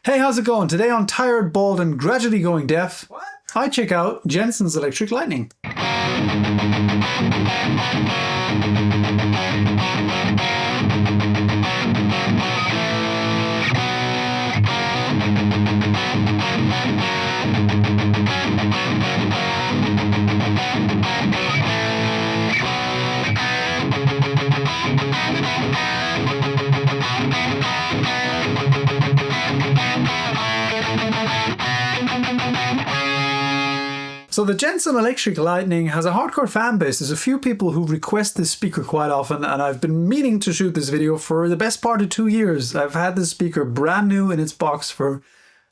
Hey, how's it going? Today on Tired, Bald, and Gradually Going Deaf, I check out Jensen's Electric Lightning. So the Jensen Electric Lightning has a hardcore fan base. There's a few people who request this speaker quite often, and I've been meaning to shoot this video for the best part of 2 years. I've had this speaker brand new in its box for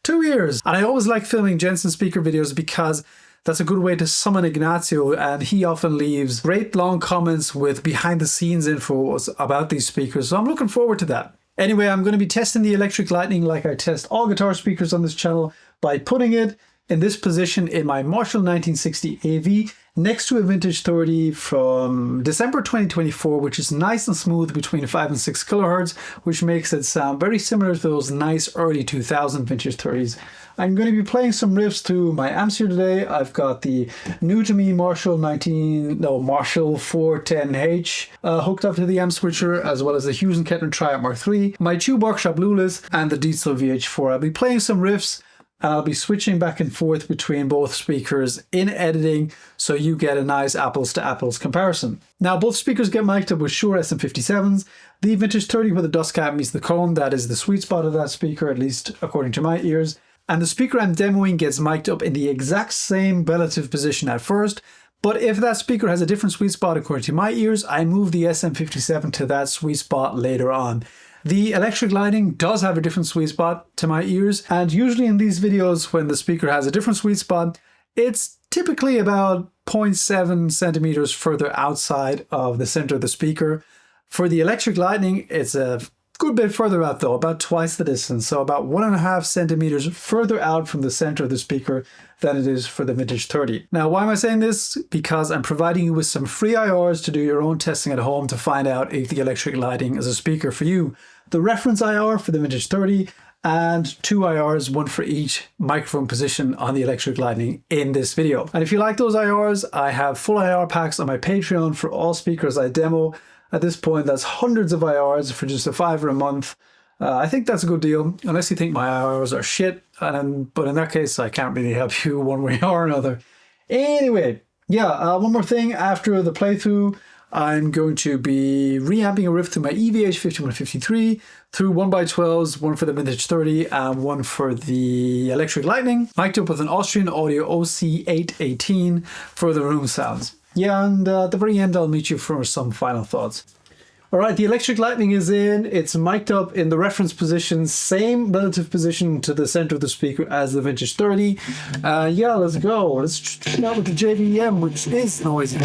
2 years. And I always like filming Jensen speaker videos because that's a good way to summon Ignacio, and he often leaves great long comments with behind the scenes info about these speakers. So I'm looking forward to that. Anyway, I'm going to be testing the Electric Lightning like I test all guitar speakers on this channel by putting it in this position in my Marshall 1960 AV next to a Vintage 30 from December 2024, which is nice and smooth between 5 and 6 kilohertz, which makes it sound very similar to those nice early 2000 Vintage 30s. I'm going to be playing some riffs through my amps here today. I've got the new to me Marshall 410H hooked up to the amp switcher, as well as the Hughes & Kettner Triumph Mark III, my Tube Workshop Lulis, and the Diesel VH4. I'll be playing some riffs, and I'll be switching back and forth between both speakers in editing, so you get a nice apples to apples comparison. Now, both speakers get mic'd up with Shure SM57s. The Vintage 30 where the dust cap meets the cone, that is the sweet spot of that speaker, at least according to my ears. And the speaker I'm demoing gets mic'd up in the exact same relative position at first, but if that speaker has a different sweet spot according to my ears, I move the SM57 to that sweet spot later on. The Electric Lightning does have a different sweet spot to my ears, and usually in these videos when the speaker has a different sweet spot, it's typically about 0.7 centimeters further outside of the center of the speaker. For the Electric Lightning, it's a good bit further out though, about twice the distance, so about 1.5 centimeters further out from the center of the speaker than it is for the Vintage 30. Now, why am I saying this? Because I'm providing you with some free IRs to do your own testing at home to find out if the Electric Lightning is a speaker for you. The reference IR for the Vintage 30 and 2 IRs, one for each microphone position on the Electric Lightning in this video. And if you like those IRs, I have full IR packs on my Patreon for all speakers I demo. At this point, that's hundreds of IRs for just $5 a month. I think that's a good deal, unless you think my IRs are shit. But in that case, I can't really help you one way or another. Anyway, yeah, one more thing. After the playthrough, I'm going to be reamping a riff through my EVH 5153 through 1x12s, one for the Vintage 30 and one for the Electric Lightning, mic'd up with an Austrian Audio OC818 for the room sounds. Yeah, and at the very end, I'll meet you for some final thoughts. All right, the Electric Lightning is in. It's mic'd up in the reference position, same relative position to the center of the speaker as the Vintage 30. Yeah, let's go. Let's try it out with the JVM, which is noisy.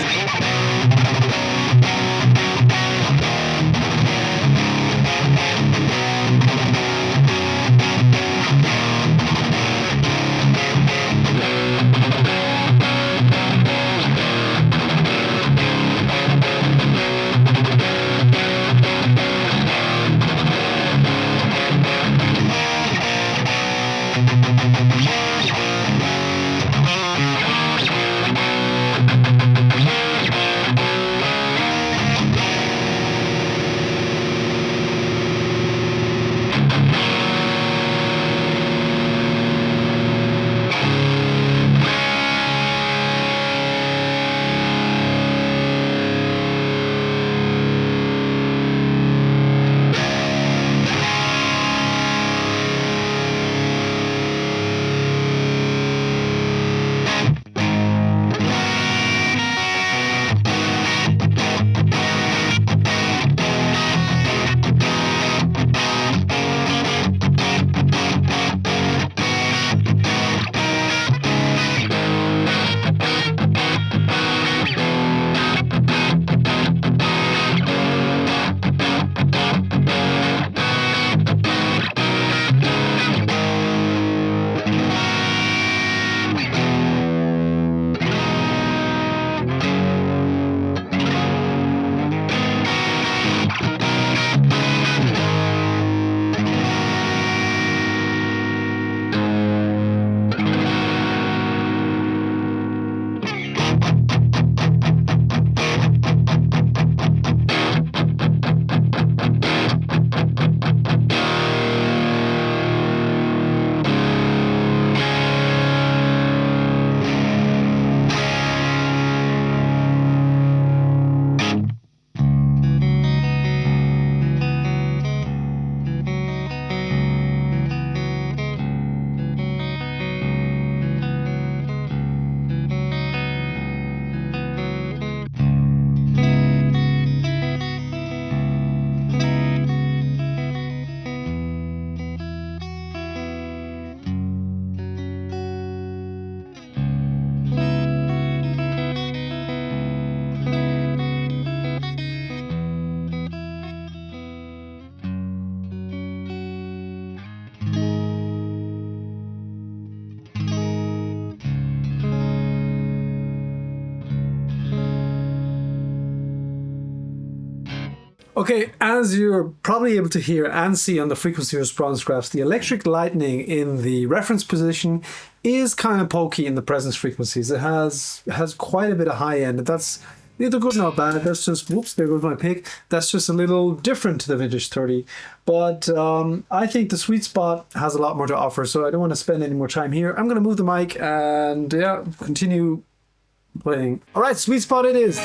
Okay, as you're probably able to hear and see on the frequency response graphs, the electric lightning in the reference position is kind of pokey in the presence frequencies. It has quite a bit of high end. That's neither good nor bad. That's just, whoops, there goes my pick. That's just a little different to the Vintage 30. But I think the Sweet Spot has a lot more to offer, so I don't want to spend any more time here. I'm going to move the mic and yeah, continue playing. All right, Sweet Spot it is.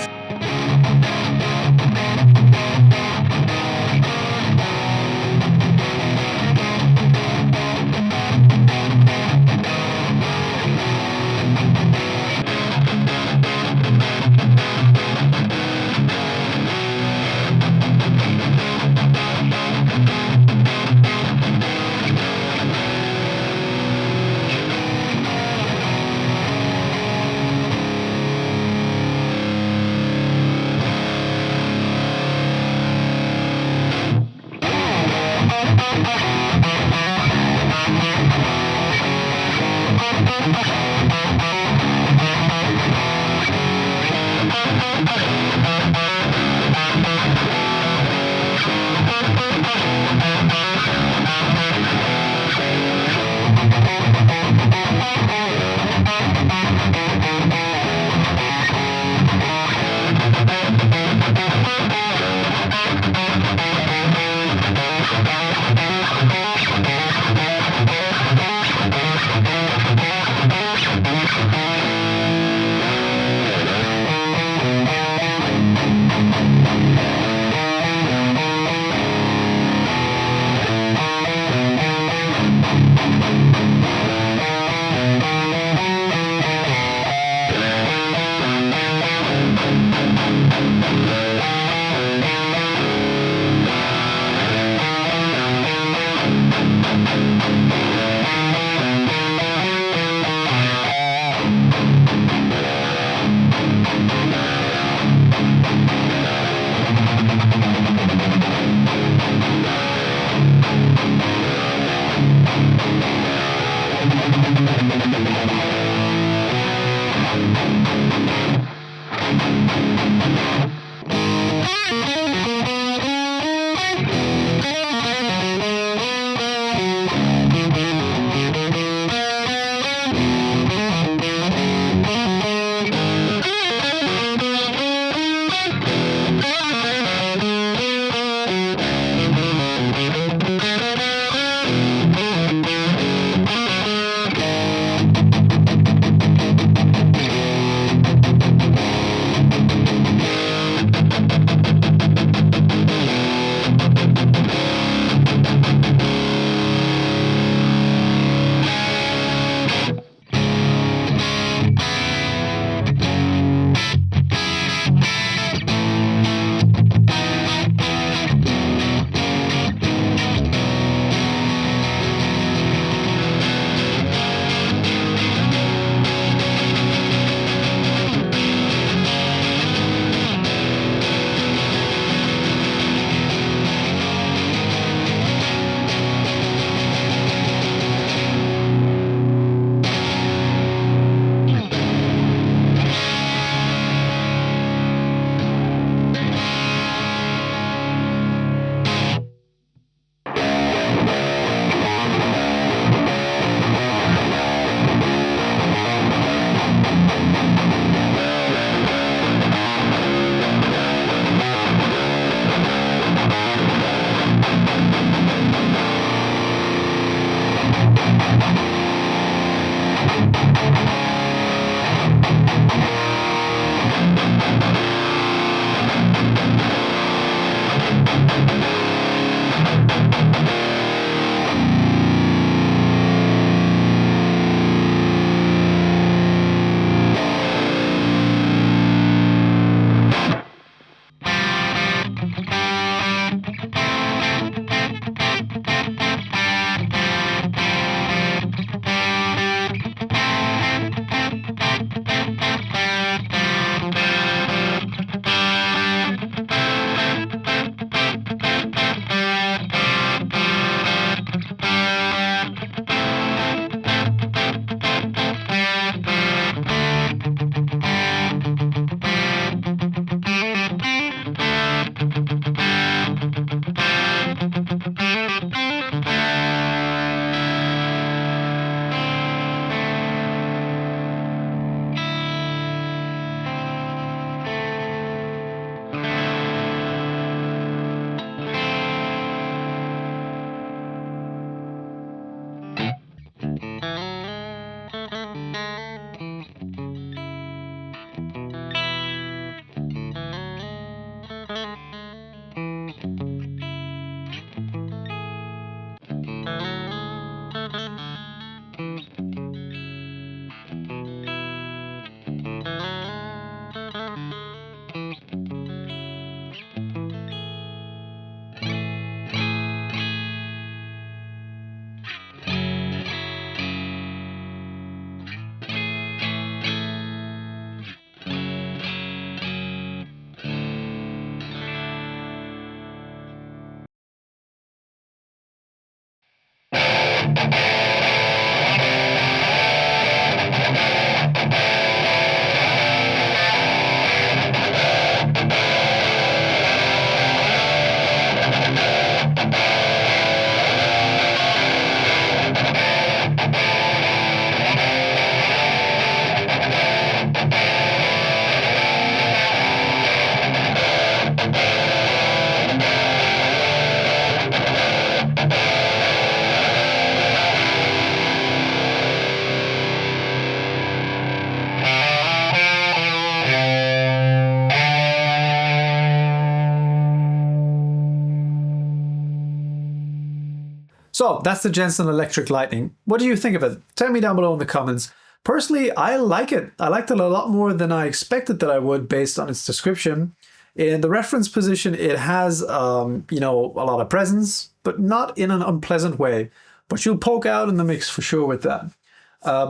So that's the Jensen Electric Lightning. What do you think of it? Tell me down below in the comments. Personally, I like it. I liked it a lot more than I expected that I would based on its description. In the reference position, it has, you know, a lot of presence, but not in an unpleasant way. But you'll poke out in the mix for sure with that.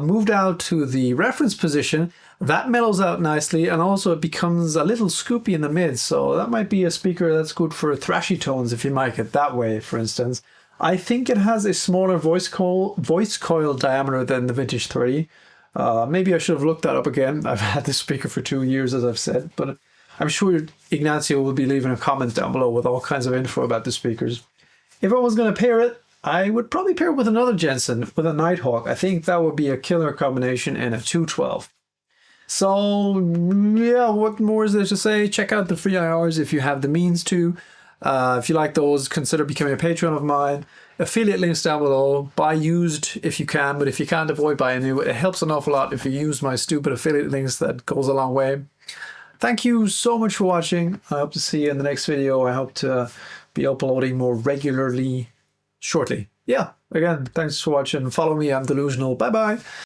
Moved out to the reference position, that mellows out nicely, and also it becomes a little scoopy in the mid. So that might be a speaker that's good for thrashy tones if you mic it that way, for instance. I think it has a smaller voice coil diameter than the Vintage 30. Maybe I should have looked that up again. I've had this speaker for 2 years, as I've said, but I'm sure Ignacio will be leaving a comment down below with all kinds of info about the speakers. If I was going to pair it, I would probably pair it with another Jensen, with a Nighthawk. I think that would be a killer combination in a 212. So, yeah, what more is there to say? Check out the free IRs if you have the means to. If you like those, consider becoming a patron of mine. Affiliate links down below. Buy used if you can, but if you can't, avoid buying new. It helps an awful lot if you use my stupid affiliate links. That goes a long way. Thank you so much for watching. I hope to see you in the next video. I hope to be uploading more regularly shortly. Yeah, again, thanks for watching. Follow me. I'm Delusional. Bye-bye.